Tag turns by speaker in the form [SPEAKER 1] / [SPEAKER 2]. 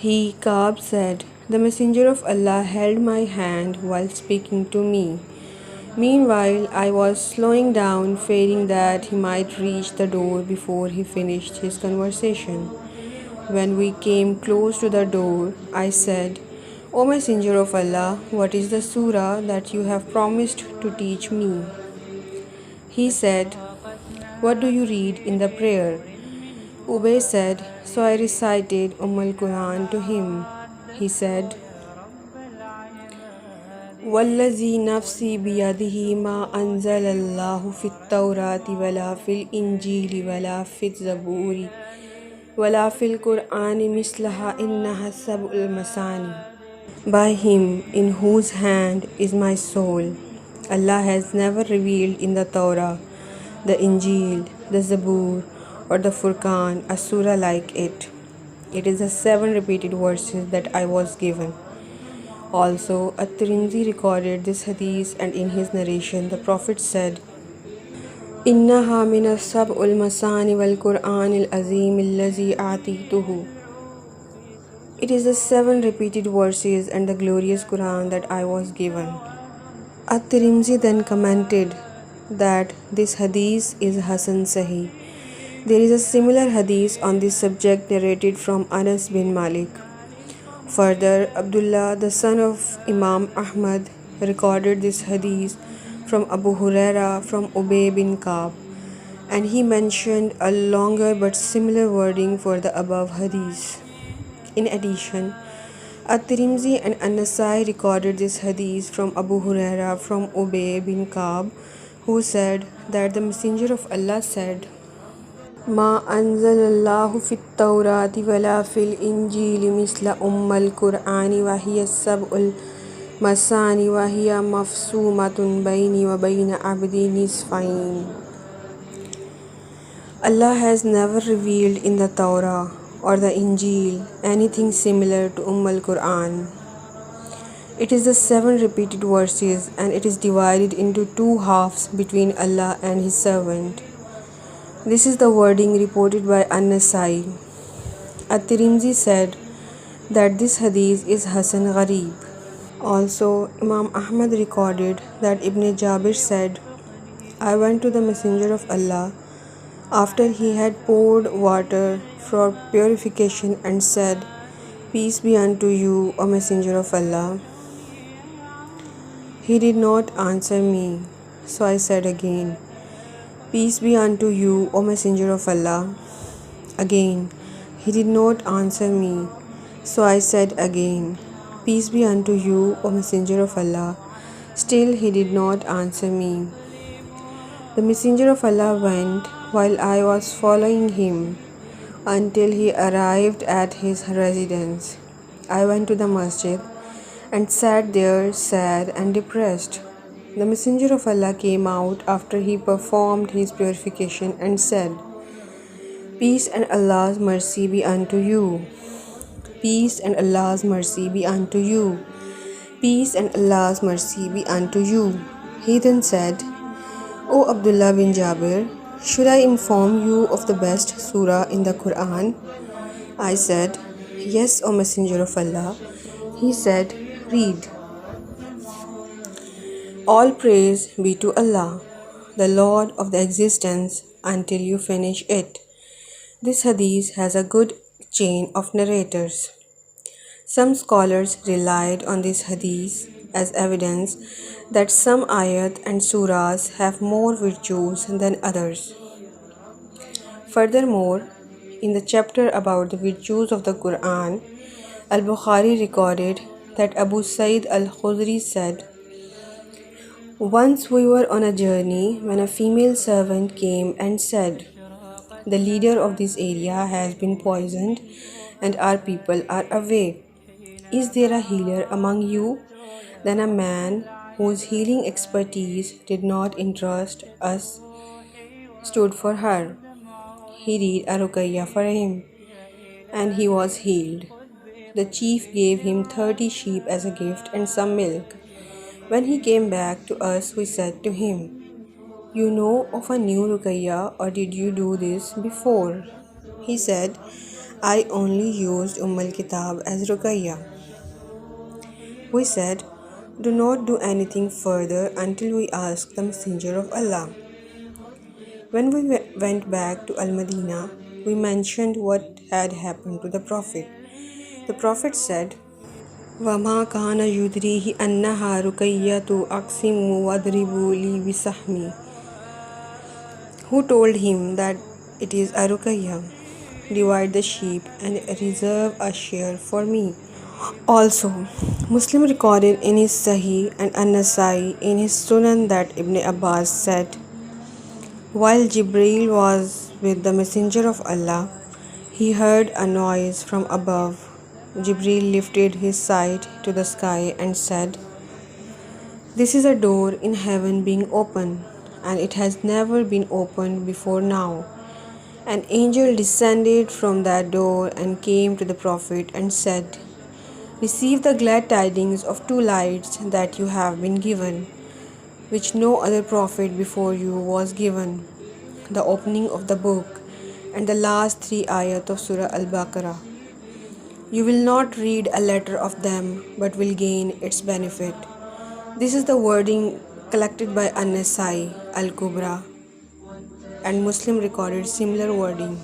[SPEAKER 1] Ka'b said, "The Messenger of Allah held my hand while speaking to me. Meanwhile, I was slowing down, fearing that he might reach the door before he finished his conversation. When we came close to the door, I said, 'O Messenger of Allah, what is the surah that you have promised to teach me?' He said, 'What do you read in the prayer?' Ubay said, so I recited Al-Quran to him. He said, وَالَّذِي نَفْسِي بِيَدِهِ مَا أَنزَلَ اللَّهُ فِي التَّوْرَاةِ وَلَا فِي الْإِنْجِيلِ وَلَا فِي الزَّبُورِ وَلَا فِي الْقُرْآنِ مِثْلَهَا إِنَّهَا السَّبْعُ الْمَثَانِي. By him in whose hand is my soul, Allah has never revealed in the Torah, the Injil, the Zabur, or the Furqan a surah like it. It is the 7 repeated verses that I was given. Also, At-Tirmidhi recorded this hadith, and in his narration the Prophet said, إِنَّهَا مِنَ السَّبْعِ الْمَثَانِ وَالْقُرْآنِ الْعَظِيمِ الَّذِي أَعْطَيْتُهُ. It is the 7 repeated verses and the glorious Quran that I was given. At-Tirmidhi then commented that this hadith is Hasan Sahih. There is a similar hadith on this subject narrated from Anas bin Malik. Further, Abdullah, the son of Imam Ahmad, recorded this hadith from Abu Huraira from Ubay bin Ka'b, and he mentioned a longer but similar wording for the above hadith. In addition, At-Tirmidhi and An-Nasai recorded this hadith from Abu Huraira from Ubay bin Ka'b, who said that the Messenger of Allah said, ما أنزل الله في التوراة ولا في الإنجيل مثل القرآن وهي السبع المثاني وهي مفصومة بيني وبين عبدي نصفين. Allah has never revealed in the Torah or the Injil anything similar to Al-Quran. It is the 7 repeated verses, and it is divided into 2 halves between Allah and His servant. This is the wording reported by An-Nasai. At-Tirmidhi said that this hadith is Hasan Gharib. Also, Imam Ahmad recorded that Ibn Jabir said, I went to the Messenger of Allah after he had poured water for purification and said, Peace be unto you, O Messenger of Allah. He did not answer me, so I said again, Peace be unto you, O Messenger of Allah. Again, he did not answer me, so I said again, Peace be unto you, O Messenger of Allah. Still he did not answer me. The Messenger of Allah went while I was following him until he arrived at his residence. I went to the masjid and sat there sad and depressed. The Messenger of Allah came out after he performed his purification and said, Peace and Allah's mercy be unto you. Peace and Allah's mercy be unto you. Peace and Allah's mercy be unto you. He then said, O Abdullah bin Jabir, should I inform you of the best surah in the Quran? I said, Yes, O Messenger of Allah. He said, Read. All praise be to Allah, the Lord of the existence, until you finish it. This hadith has a good chain of narrators. Some scholars relied on this hadith as evidence that some ayat and surahs have more virtues than others. Furthermore, in the chapter about the virtues of the Quran, Al-Bukhari recorded that Abu Sa'id al-Khudri said, Once we were on a journey when a female servant came and said, The leader of this area has been poisoned and our people are away. Is there a healer among you? Then a man whose healing expertise did not interest us stood for her. He read a ruqyah for him, and he was healed. The chief gave him 30 sheep as a gift and some milk. When he came back to us, we said to him, You know of a new ruqyah, or did you do this before? He said, I only used al-Kitab as Ruqayya. We said, do not do anything further until we ask the Messenger of Allah. When we went back to Al-Madinah, we mentioned what had happened to the Prophet. The Prophet said, وَمَا كَانَ يُدْرِيهِ أَنَّهَا رُقَيَّةُ أَقْسِمُ وَاضْرِبُوا لِي بِسَهْمِي. Who told him that it is a Ruqayya? Divide the sheep and reserve a share for me. Also, Muslim recorded in his Sahih and An-Nasai in his Sunan that Ibn Abbas said, while Jibreel was with the Messenger of Allah, he heard a noise from above. Jibreel lifted his sight to the sky and said, this is a door in heaven being opened, and it has never been opened before now. An angel descended from that door and came to the Prophet and said, receive the glad tidings of two lights that you have been given, which no other prophet before you was given, the opening of the book and the last 3 ayat of Surah Al-Baqarah. You will not read a letter of them, but will gain its benefit. This is the wording collected by An-Nasai, Al-Kubra, and Muslim recorded similar wording.